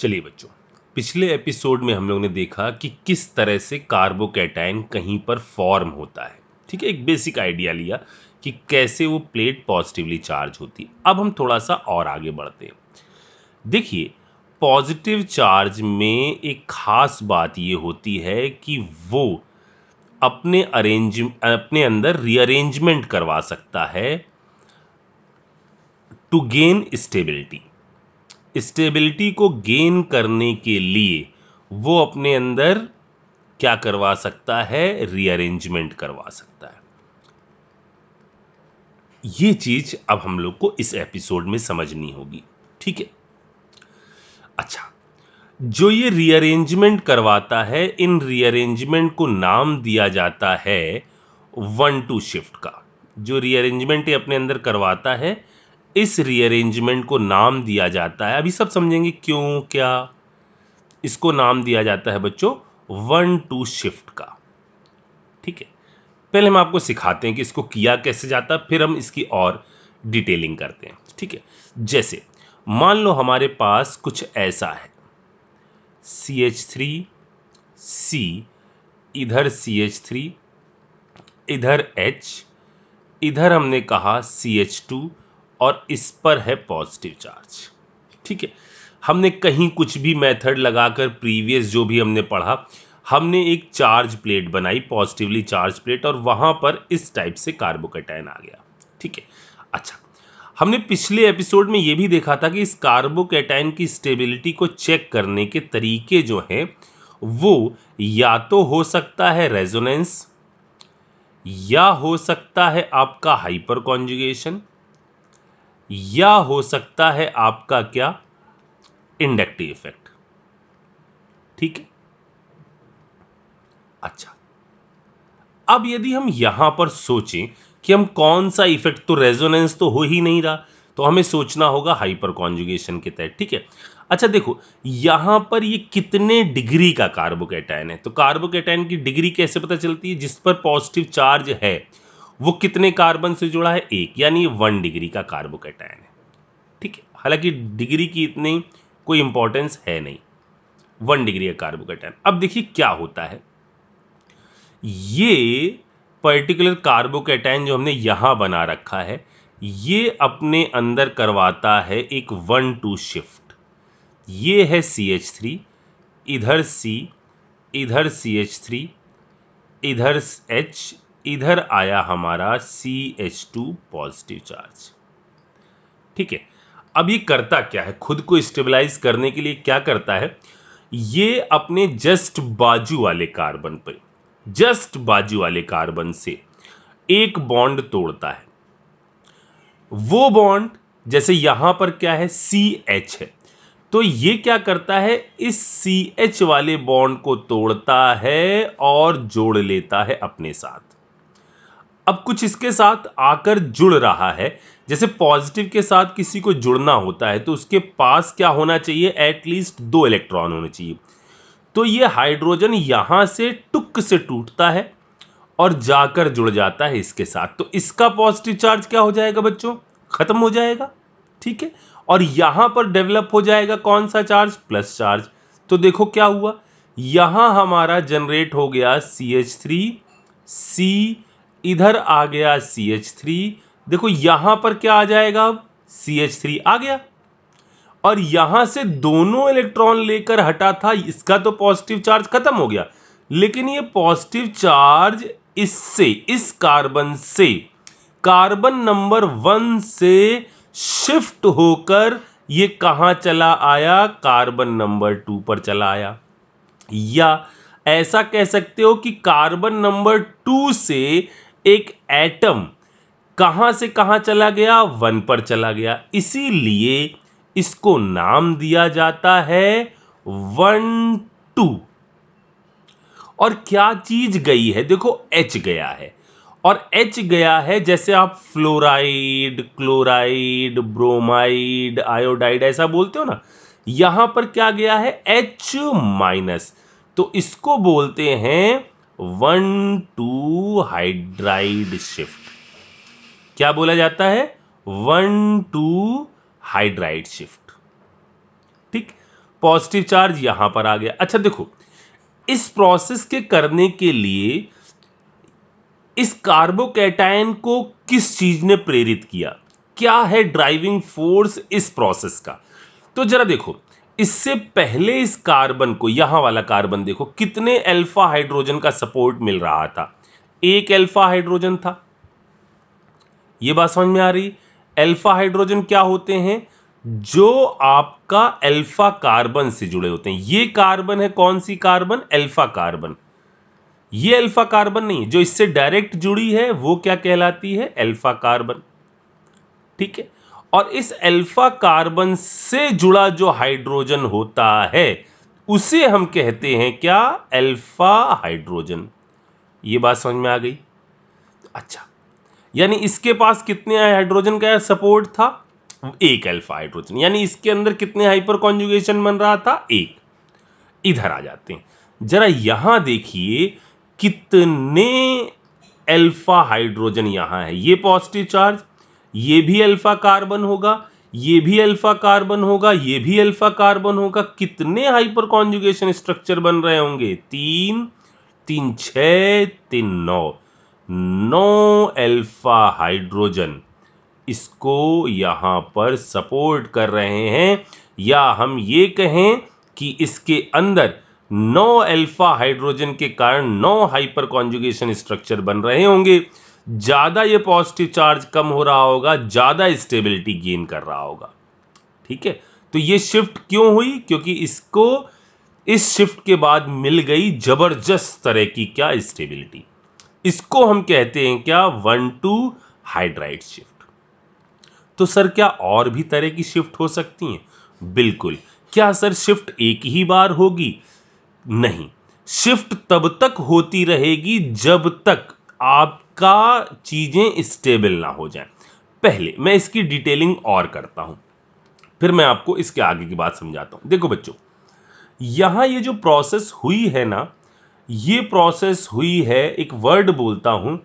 चलिए बच्चों, पिछले एपिसोड में हम लोग ने देखा कि किस तरह से कार्बोकैटायन कहीं पर फॉर्म होता है। ठीक है, एक बेसिक आइडिया लिया कि कैसे वो प्लेट पॉजिटिवली चार्ज होती है। अब हम थोड़ा सा और आगे बढ़ते हैं। देखिए, पॉजिटिव चार्ज में एक खास बात ये होती है कि वो अपने अंदर रीअरेंजमेंट करवा सकता है टू गेन स्टेबिलिटी को गेन करने के लिए वो अपने अंदर क्या करवा सकता है, रीअरेंजमेंट करवा सकता है। ये चीज अब हम लोग को इस एपिसोड में समझनी होगी। ठीक है, अच्छा, जो ये रीअरेंजमेंट करवाता है, इन रीअरेंजमेंट को नाम दिया जाता है 1-2 शिफ्ट का। जो रीअरेंजमेंट ये अपने अंदर करवाता है, इस रीअरेंजमेंट को नाम दिया जाता है, अभी सब समझेंगे क्यों क्या इसको नाम दिया जाता है बच्चों 1-2 शिफ्ट का। ठीक है, पहले हम आपको सिखाते हैं कि इसको किया कैसे जाता है, फिर हम इसकी और डिटेलिंग करते हैं। ठीक है, जैसे मान लो हमारे पास कुछ ऐसा है, CH3C, इधर CH3, इधर H, इधर हमने कहा CH2 और इस पर है पॉजिटिव चार्ज। ठीक है, हमने कहीं कुछ भी मेथड लगाकर प्रीवियस जो भी हमने पढ़ा, हमने एक चार्ज प्लेट बनाई, पॉजिटिवली चार्ज प्लेट, और वहां पर इस टाइप से कार्बोकैटायन आ गया। ठीक है, अच्छा, हमने पिछले एपिसोड में यह भी देखा था कि इस कार्बोकैटायन की स्टेबिलिटी को चेक करने के तरीके जो हैं वो या तो हो सकता है रेजोनेंस, या हो सकता है आपका हाइपर कॉन्जुगेशन, या हो सकता है आपका क्या, इंडक्टिव इफेक्ट। ठीक है, अच्छा, अब यदि हम यहां पर सोचें कि हम कौन सा इफेक्ट, तो रेजोनेंस तो हो ही नहीं रहा, तो हमें सोचना होगा हाइपर कॉन्जुगेशन के तहत। ठीक है, अच्छा देखो यहां पर ये कितने डिग्री का कार्बोकैटायन है, तो कार्बोकैटायन की डिग्री कैसे पता चलती है, जिस पर पॉजिटिव चार्ज है वो कितने कार्बन से जुड़ा है, 1, यानी 1 डिग्री का कार्बोकैटायन है। ठीक है, हालांकि डिग्री की इतनी कोई इंपॉर्टेंस है नहीं, 1 डिग्री का कार्बोकैटायन। अब देखिए क्या होता है, ये पर्टिकुलर कार्बोकैटायन जो हमने यहां बना रखा है, ये अपने अंदर करवाता है एक 1-2 शिफ्ट। ये है CH3, इधर C, इधर CH3, इधर H, इधर आया हमारा CH2 पॉजिटिव चार्ज। ठीक है, अब ये करता क्या है, खुद को स्टेबलाइज करने के लिए क्या करता है, ये अपने जस्ट बाजू वाले कार्बन पे, जस्ट बाजू वाले कार्बन से एक बॉन्ड तोड़ता है। वो बॉन्ड जैसे यहां पर क्या है, CH है, तो ये क्या करता है, इस CH वाले बॉन्ड को तोड़ता है और जोड़ लेता है अपने साथ। अब कुछ इसके साथ आकर जुड़ रहा है, जैसे पॉजिटिव के साथ किसी को जुड़ना होता है तो उसके पास क्या होना चाहिए, एटलीस्ट 2 इलेक्ट्रॉन होने चाहिए। तो ये हाइड्रोजन यहां से टुक से टूटता है और जाकर जुड़ जाता है इसके साथ, तो इसका पॉजिटिव चार्ज क्या हो जाएगा बच्चों, खत्म हो जाएगा। ठीक है, और यहां पर डेवलप हो जाएगा कौन सा चार्ज, प्लस चार्ज। तो देखो क्या हुआ, यहां हमारा जनरेट हो गया CH3C, इधर आ गया CH3, देखो यहां पर क्या आ जाएगा, अब CH3 आ गया, और यहां से दोनों इलेक्ट्रॉन लेकर हटा था, इसका तो पॉजिटिव चार्ज खत्म हो गया, लेकिन ये पॉजिटिव चार्ज इससे, इस कार्बन से कार्बन नंबर 1 से शिफ्ट होकर ये कहां चला आया, कार्बन नंबर 2 पर चला आया। या ऐसा कह सकते हो कि कार्बन नंबर 2 से एक एटम कहां से कहां चला गया, 1 पर चला गया, इसीलिए इसको नाम दिया जाता है 1-2। और क्या चीज गई है, देखो H गया है, और H गया है, जैसे आप फ्लोराइड, क्लोराइड, ब्रोमाइड, आयोडाइड ऐसा बोलते हो ना, यहां पर क्या गया है, H-, तो इसको बोलते हैं 1-2 हाइड्राइड शिफ्ट। क्या बोला जाता है, 1-2 हाइड्राइड शिफ्ट। ठीक, पॉजिटिव चार्ज यहां पर आ गया। अच्छा देखो, इस प्रोसेस के करने के लिए इस कार्बोकैटायन को किस चीज ने प्रेरित किया, क्या है ड्राइविंग फोर्स इस प्रोसेस का? तो जरा देखो, इससे पहले इस कार्बन को, यहां वाला कार्बन देखो, कितने अल्फा हाइड्रोजन का सपोर्ट मिल रहा था? एक अल्फा हाइड्रोजन था। ये बात समझ में आ रही? अल्फा हाइड्रोजन क्या होते हैं? जो आपका अल्फा कार्बन से जुड़े होते हैं। ये कार्बन है कौन सी कार्बन? Alpha carbon. ये अल्फा कार्बन नहीं, जो इससे डायरेक्ट जुड़ी है वो क्या कहलाती है? Alpha carbon. ठीक है, और इस अल्फा कार्बन से जुड़ा जो हाइड्रोजन होता है उसे हम कहते हैं क्या? Alpha hydrogen. ये बात समझ में आ गई? अच्छा, यानी इसके पास कितने हाइड्रोजन का सपोर्ट था? एक अल्फा हाइड्रोजन। यानी इसके अंदर कितने हाइपर कॉन्जुगेशन बन रहा था? एक। इधर आ जाते हैं, जरा यहां देखिए कितने अल्फा हाइड्रोजन यहां है। ये पॉजिटिव चार्ज, ये भी अल्फा कार्बन होगा, ये भी अल्फा कार्बन होगा, ये भी अल्फा कार्बन होगा। कितने हाइपर कॉन्जुगेशन स्ट्रक्चर बन रहे होंगे? तीन, तीन छह, तीन नौ, नौ अल्फा हाइड्रोजन इसको यहां पर सपोर्ट कर रहे हैं, या हम ये कहें कि इसके अंदर 9 अल्फा हाइड्रोजन के कारण 9 हाइपर कॉन्जुगेशन स्ट्रक्चर बन रहे होंगे। ज्यादा ये पॉजिटिव चार्ज कम हो रहा होगा, ज्यादा स्टेबिलिटी गेन कर रहा होगा। ठीक है, तो ये शिफ्ट क्यों हुई? क्योंकि इसको इस शिफ्ट के बाद मिल गई जबरदस्त तरह की क्या? स्टेबिलिटी। इसको हम कहते हैं क्या? 1,2 हाइड्राइड शिफ्ट। तो सर क्या और भी तरह की शिफ्ट हो सकती हैं? बिल्कुल। क्या सर शिफ्ट एक ही बार होगी? नहीं, शिफ्ट तब तक होती रहेगी जब तक आपका चीजें स्टेबल ना हो जाएं। पहले मैं इसकी डिटेलिंग और करता हूं, फिर मैं आपको इसके आगे की बात समझाता हूं। देखो बच्चों, यहां ये जो प्रोसेस हुई है ना, ये प्रोसेस हुई है, एक वर्ड बोलता हूं,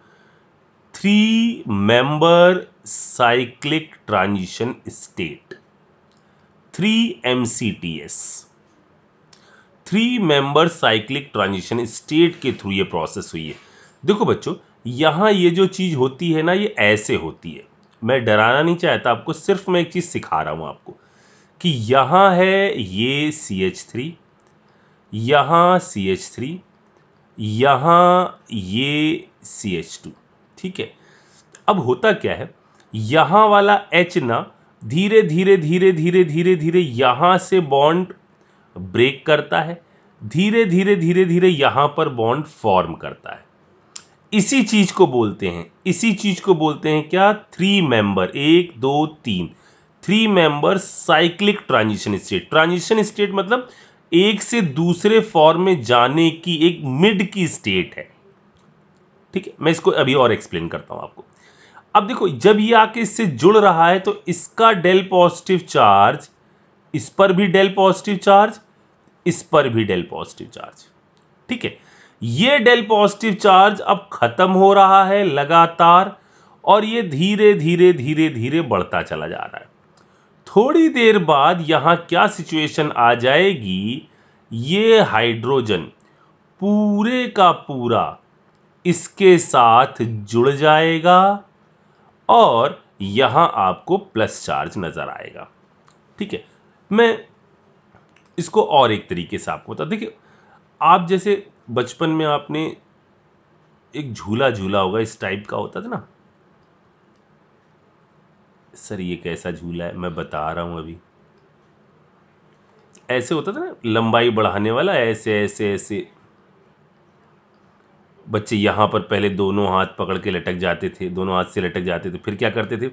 3 member cyclic transition state, 3 MCTS। 3 member cyclic transition state के थ्रू ये प्रोसेस हुई है। देखो बच्चों, यहां ये जो चीज होती है ना, ये ऐसे होती है। मैं डराना नहीं चाहता आपको, सिर्फ मैं एक चीज सिखा रहा हूं आपको कि यहां है ये CH3, यहां CH3, यहां ये CH2। ठीक है, अब होता क्या है, यहां वाला H ना धीरे धीरे धीरे धीरे धीरे धीरे यहां से बॉन्ड ब्रेक करता है, धीरे धीरे धीरे धीरे यहां पर बॉन्ड फॉर्म करता है। इसी चीज को बोलते हैं क्या? 3 member, 1 2 3, 3 member cyclic transition state. Transition state मतलब एक से दूसरे फॉर्म में जाने की एक मिड की स्टेट है। ठीक है, मैं इसको अभी और एक्सप्लेन करता हूं आपको। अब देखो, जब ये आके इससे जुड़ रहा है तो इसका डेल पॉजिटिव चार्ज, इस पर भी डेल पॉजिटिव चार्ज, इस पर भी डेल पॉजिटिव चार्ज। ठीक है, ये डेल पॉजिटिव चार्ज अब खत्म हो रहा है लगातार, और ये धीरे धीरे धीरे धीरे बढ़ता चला जा रहा है। थोड़ी देर बाद यहां क्या सिचुएशन आ जाएगी, ये हाइड्रोजन पूरे का पूरा इसके साथ जुड़ जाएगा और यहां आपको प्लस चार्ज नजर आएगा। ठीक है, मैं इसको और एक तरीके से आपको बता, देखिए आप जैसे बचपन में आपने एक झूला झूला होगा, इस टाइप का होता था ना। सर ये कैसा झूला है? मैं बता रहा हूं अभी। ऐसे होता था ना, लंबाई बढ़ाने वाला, ऐसे ऐसे ऐसे बच्चे यहां पर पहले दोनों हाथ पकड़ के लटक जाते थे, दोनों हाथ से लटक जाते थे, फिर क्या करते थे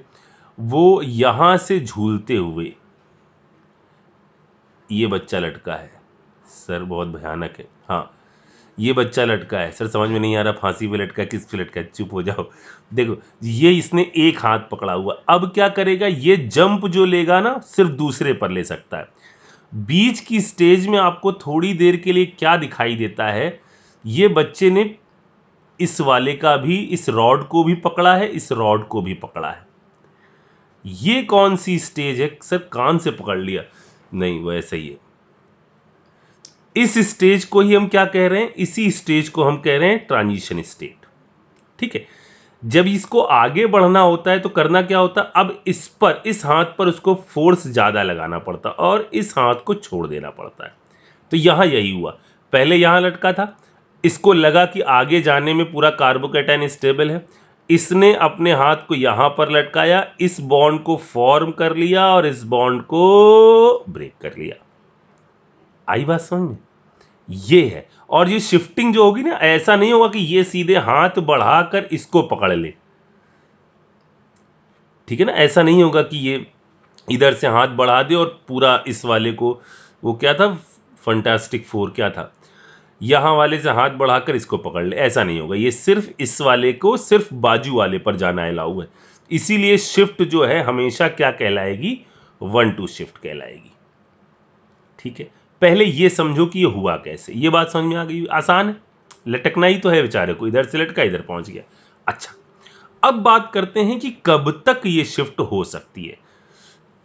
वो, यहां से झूलते हुए, ये बच्चा लटका है सर, बहुत भयानक है। हाँ, ये बच्चा लटका है सर, समझ में नहीं आ रहा फांसी पे लटका है किस पे लटका है, चुप हो जाओ। देखो, ये इसने एक हाथ पकड़ा हुआ, अब क्या करेगा, ये जंप जो लेगा ना सिर्फ दूसरे पर ले सकता है। बीच की स्टेज में आपको थोड़ी देर के लिए क्या दिखाई देता है, ये बच्चे ने इस वाले का भी, इस रॉड को भी पकड़ा है, इस रॉड को भी पकड़ा है। ये कौन सी स्टेज है सर? कान से पकड़ लिया? नहीं, वो ऐसा ही है। इस स्टेज को ही हम क्या कह रहे हैं, इसी स्टेज को हम कह रहे हैं ट्रांजिशन स्टेट। ठीक है, जब इसको आगे बढ़ना होता है तो करना क्या होता है, अब इस पर, इस हाथ पर उसको फोर्स ज्यादा लगाना पड़ता और इस हाथ को छोड़ देना पड़ता है। तो यहां यही हुआ, पहले यहां लटका था, इसको लगा कि आगे जाने में पूरा कार्बोकेटाइन स्टेबल है, इसने अपने हाथ को यहां पर लटकाया, इस बॉन्ड को फॉर्म कर लिया और इस बॉन्ड को ब्रेक कर लिया। आई बात समझ में? ये है। और ये शिफ्टिंग जो होगी ना, ऐसा नहीं होगा कि ये सीधे हाथ बढ़ाकर इसको पकड़ ले, ठीक है ना, ऐसा नहीं होगा कि ये इधर से हाथ बढ़ा दे और पूरा इस वाले को, वो क्या था, फंटास्टिक फोर क्या था, यहां वाले से हाथ बढ़ाकर इसको पकड़ ले, ऐसा नहीं होगा। ये सिर्फ इस वाले को सिर्फ बाजू वाले पर जाना अलाउ है। इसीलिए शिफ्ट जो है हमेशा क्या कहलाएगी, 1-2 शिफ्ट कहलाएगी। ठीक है, पहले ये समझो कि ये हुआ कैसे, ये बात समझ में आ गई, आसान है, लटकना ही तो है बेचारे को, इधर से लटका इधर पहुंच गया। अच्छा, अब बात करते हैं कि कब तक ये शिफ्ट हो सकती है।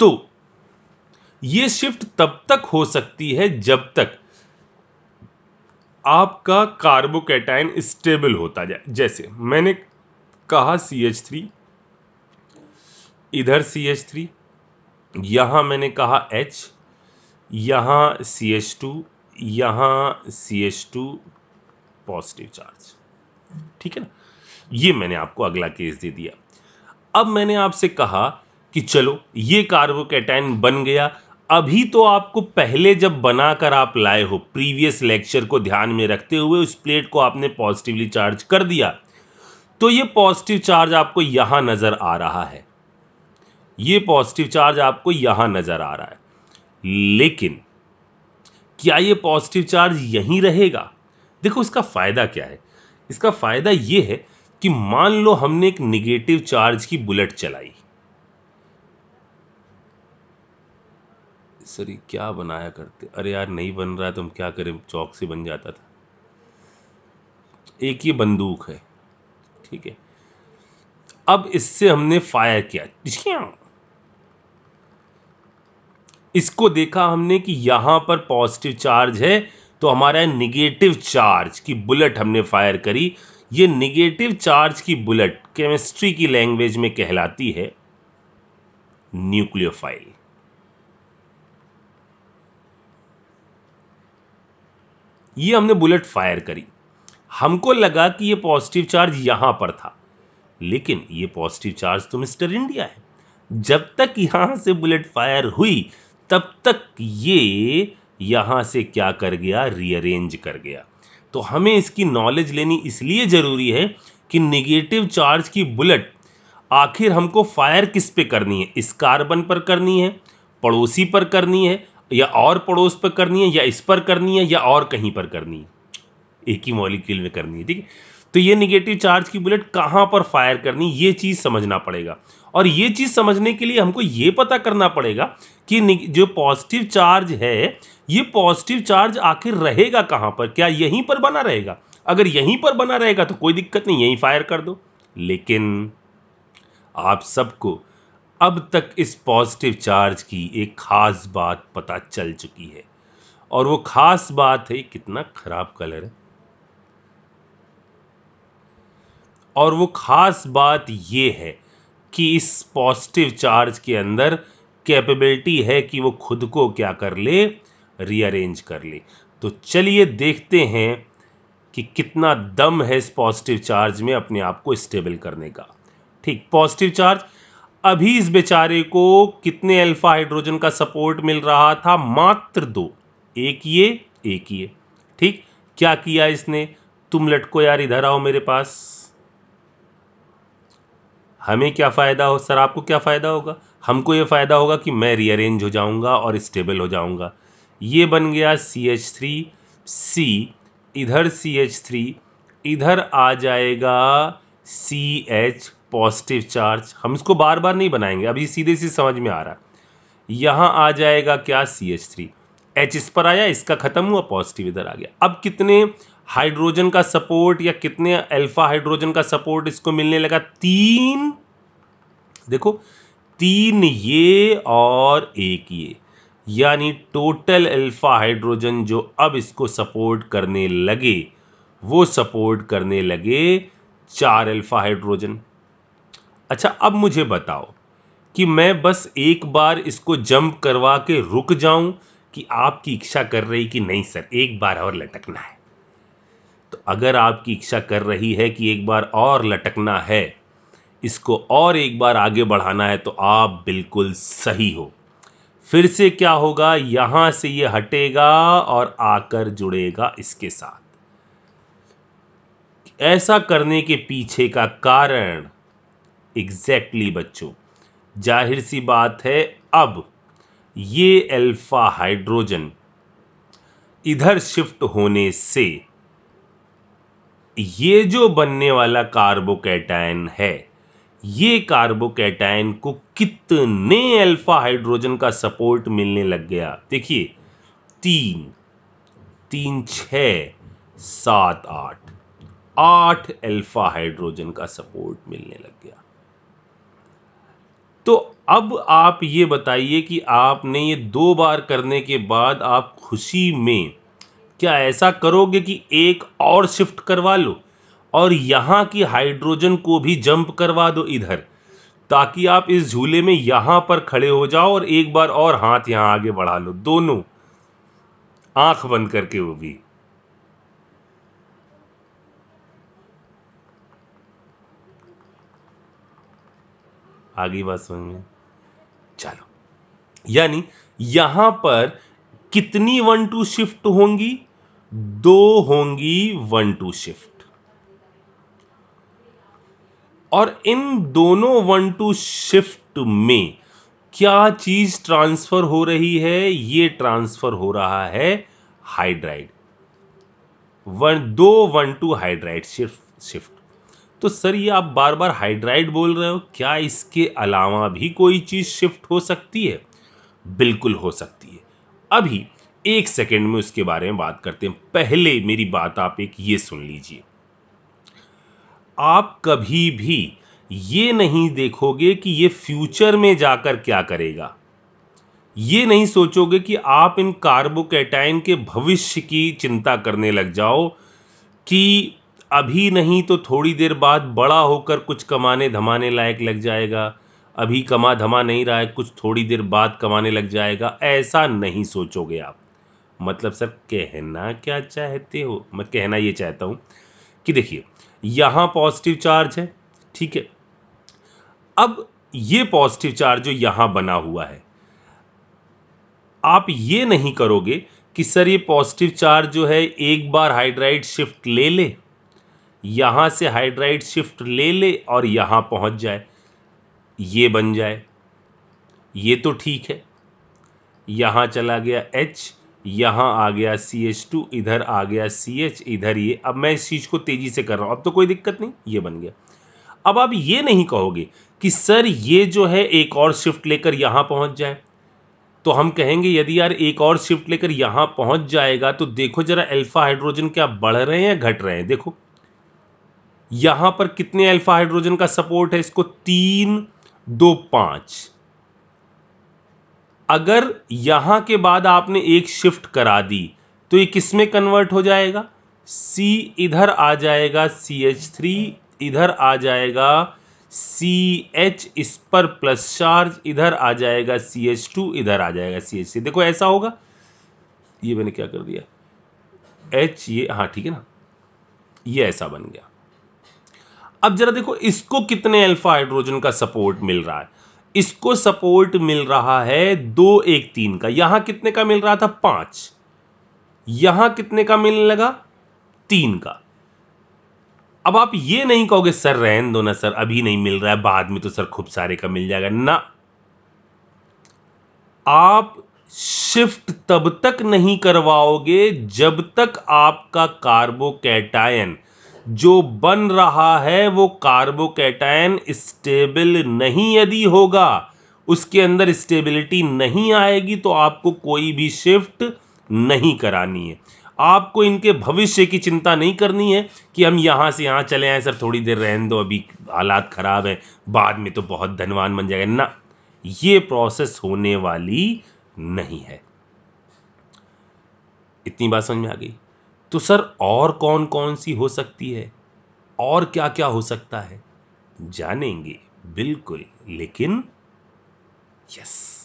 तो ये शिफ्ट तब तक हो सकती है जब तक आपका कार्बोकेटाइन स्टेबल होता जाए। जैसे मैंने कहा CH3, इधर CH3, यहां मैंने कहा H, यहां CH2, यहां CH2 पॉजिटिव चार्ज। ठीक है ना, ये मैंने आपको अगला केस दे दिया। अब मैंने आपसे कहा कि चलो ये कार्बोकेटाइन बन गया, अभी तो आपको पहले जब बनाकर आप लाए हो, प्रीवियस लेक्चर को ध्यान में रखते हुए उस प्लेट को आपने पॉजिटिवली चार्ज कर दिया, तो ये पॉजिटिव चार्ज आपको यहां नजर आ रहा है, ये पॉजिटिव चार्ज आपको यहां नजर आ रहा है। लेकिन क्या ये पॉजिटिव चार्ज यहीं रहेगा? देखो इसका फायदा क्या है, इसका फायदा ये है कि मान लो हमने एक निगेटिव चार्ज की बुलेट चलाई, सर ये क्या बनाया करते, अरे यार नहीं बन रहा है तो हम क्या करें, चौक से बन जाता था। एक ये बंदूक है, ठीक है, अब इससे हमने फायर किया, इसको देखा हमने कि यहां पर पॉजिटिव चार्ज है, तो हमारा निगेटिव चार्ज की बुलेट हमने फायर करी। ये निगेटिव चार्ज की बुलेट केमिस्ट्री की लैंग्वेज में कहलाती है न्यूक्लियोफाइल। ये हमने बुलेट फायर करी, हमको लगा कि ये पॉजिटिव चार्ज यहां पर था, लेकिन ये पॉजिटिव चार्ज तो मिस्टर इंडिया है, जब तक यहां से बुलेट फायर हुई तब तक ये यहां से क्या कर गया, रीअरेंज कर गया। तो हमें इसकी नॉलेज लेनी इसलिए जरूरी है कि निगेटिव चार्ज की बुलेट आखिर हमको फायर किस पे करनी है, इस कार्बन पर करनी है, पड़ोसी पर करनी है, या और पड़ोस पर करनी है, या इस पर करनी है, या और कहीं पर करनी है, एक ही मॉलिक्यूल में करनी है। ठीक है, तो ये निगेटिव चार्ज की बुलेट कहां पर फायर करनी, ये चीज समझना पड़ेगा। और ये चीज समझने के लिए हमको ये पता करना पड़ेगा कि जो पॉजिटिव चार्ज है, ये पॉजिटिव चार्ज आखिर रहेगा कहां पर, क्या यहीं पर बना रहेगा? अगर यहीं पर बना रहेगा तो कोई दिक्कत नहीं, यहीं फायर कर दो। लेकिन आप सबको अब तक इस पॉजिटिव चार्ज की एक खास बात पता चल चुकी है, और वो खास बात है, कितना खराब कलर है, और वो खास बात ये है कि इस पॉजिटिव चार्ज के अंदर कैपेबिलिटी है कि वो खुद को क्या कर ले, रीअरेंज कर ले। तो चलिए देखते हैं कि कितना दम है इस पॉजिटिव चार्ज में अपने आप को स्टेबल करने का। ठीक, पॉजिटिव चार्ज, अभी इस बेचारे को कितने अल्फा हाइड्रोजन का सपोर्ट मिल रहा था, मात्र 2, एक ये, एक ये। ठीक, क्या किया इसने, तुम लटको यार, इधर आओ मेरे पास, हमें क्या फ़ायदा हो सर, आपको क्या फ़ायदा होगा? हमको ये फ़ायदा होगा कि मैं रीअरेंज हो जाऊंगा और स्टेबल हो जाऊंगा। ये बन गया CH3C, इधर CH3, इधर आ जाएगा CH पॉजिटिव चार्ज, हम इसको बार बार नहीं बनाएंगे, अभी सीधे से समझ में आ रहा है। यहाँ आ जाएगा क्या, CH3, H इस पर आया, इसका खत्म हुआ, पॉजिटिव इधर आ गया। अब कितने हाइड्रोजन का सपोर्ट या कितने अल्फा हाइड्रोजन का सपोर्ट इसको मिलने लगा, 3, देखो 3 ये और 1 ये, यानी टोटल अल्फा हाइड्रोजन जो अब इसको सपोर्ट करने लगे वो सपोर्ट करने लगे 4 अल्फा हाइड्रोजन। अच्छा, अब मुझे बताओ कि मैं बस एक बार इसको जंप करवा के रुक जाऊं कि आपकी इच्छा कर रही कि नहीं सर एक बार और लटकना है। तो अगर आपकी इच्छा कर रही है कि एक बार और लटकना है, इसको और एक बार आगे बढ़ाना है, तो आप बिल्कुल सही हो। फिर से क्या होगा, यहां से ये हटेगा और आकर जुड़ेगा इसके साथ। ऐसा करने के पीछे का कारण एग्जैक्टली बच्चों, जाहिर सी बात है, अब ये अल्फा हाइड्रोजन इधर शिफ्ट होने से ये जो बनने वाला कार्बोकैटायन है, ये कार्बोकैटायन को कितने अल्फा हाइड्रोजन का सपोर्ट मिलने लग गया। देखिए, 3 3 6 7 8 अल्फा हाइड्रोजन का सपोर्ट मिलने लग गया। तो अब आप ये बताइए कि आपने ये 2 बार करने के बाद आप खुशी में क्या ऐसा करोगे कि एक और शिफ्ट करवा लो और यहां की हाइड्रोजन को भी जंप करवा दो इधर, ताकि आप इस झूले में यहां पर खड़े हो जाओ और एक बार और हाथ यहां आगे बढ़ा लो, दोनों आंख बंद करके। वो भी आगे बात समझ में? चलो, यानी यहां पर कितनी 1-2 शिफ्ट होंगी? 2 होंगी 1-2 शिफ्ट। और इन दोनों 1-2 शिफ्ट में क्या चीज ट्रांसफर हो रही है? ये ट्रांसफर हो रहा है हाइड्राइड। 1-2 hydride shift. तो सर ये आप बार बार हाइड्राइड बोल रहे हो, क्या इसके अलावा भी कोई चीज शिफ्ट हो सकती है? बिल्कुल हो सकती है। अभी एक सेकंड में उसके बारे में बात करते हैं। पहले मेरी बात आप एक ये सुन लीजिए, आप कभी भी ये नहीं देखोगे कि ये फ्यूचर में जाकर क्या करेगा। ये नहीं सोचोगे कि आप इन कार्बोकैटायन के भविष्य की चिंता करने लग जाओ कि अभी नहीं तो थोड़ी देर बाद बड़ा होकर कुछ कमाने धमाने लायक लग जाएगा, अभी कमा धमा नहीं रहा है, कुछ थोड़ी देर बाद कमाने लग जाएगा। ऐसा नहीं सोचोगे आप। मतलब सर कहना क्या चाहते हो? मैं कहना ये चाहता हूं कि देखिए, यहां पॉजिटिव चार्ज है, ठीक है। अब ये पॉजिटिव चार्ज जो यहां बना हुआ है, आप ये नहीं करोगे कि सर ये पॉजिटिव चार्ज जो है एक बार हाइड्राइड शिफ्ट ले ले, यहां से हाइड्राइड शिफ्ट ले ले और यहां पहुंच जाए, ये बन जाए। ये तो ठीक है, यहां चला गया H, यहां आ गया CH2, इधर आ गया CH, इधर ये। अब मैं इस चीज को तेजी से कर रहा हूं, अब तो कोई दिक्कत नहीं, ये बन गया। अब आप ये नहीं कहोगे कि सर ये जो है एक और शिफ्ट लेकर यहां पहुंच जाए। तो हम कहेंगे यदि यार एक और शिफ्ट लेकर यहां पहुंच जाएगा तो देखो जरा अल्फा हाइड्रोजन क्या बढ़ रहे हैं या घट रहे हैं। देखो यहां पर कितने अल्फा हाइड्रोजन का सपोर्ट है इसको, 3 2 5। अगर यहां के बाद आपने एक शिफ्ट करा दी तो ये किस में कन्वर्ट हो जाएगा? C इधर आ जाएगा CH3, इधर आ जाएगा CH, इस पर प्लस चार्ज, इधर आ जाएगा CH2, इधर आ जाएगा CH3। देखो ऐसा होगा, ये मैंने क्या कर दिया, H ये, हाँ ठीक है ना, ये ऐसा बन गया। अब जरा देखो इसको कितने अल्फा हाइड्रोजन का सपोर्ट मिल रहा है। इसको सपोर्ट मिल रहा है 2 1 3 का। यहां कितने का मिल रहा था? 5। यहां कितने का मिलने लगा? 3 का। अब आप ये नहीं कहोगे सर रहने दो ना सर, अभी नहीं मिल रहा है, बाद में तो सर खूब सारे का मिल जाएगा ना। आप शिफ्ट तब तक नहीं करवाओगे जब तक आपका कार्बोकैटायन जो बन रहा है वो कार्बोकैटायन स्टेबल नहीं यदि होगा, उसके अंदर स्टेबिलिटी नहीं आएगी, तो आपको कोई भी शिफ्ट नहीं करानी है। आपको इनके भविष्य की चिंता नहीं करनी है कि हम यहां से यहां चले आए, सर थोड़ी देर रहने दो, अभी हालात खराब है, बाद में तो बहुत धनवान बन जाएगा ना। ये प्रोसेस होने वाली नहीं है। इतनी बात समझ में आ गई। तो सर और कौन कौन सी हो सकती है, और क्या क्या हो सकता है, जानेंगे बिल्कुल, लेकिन यस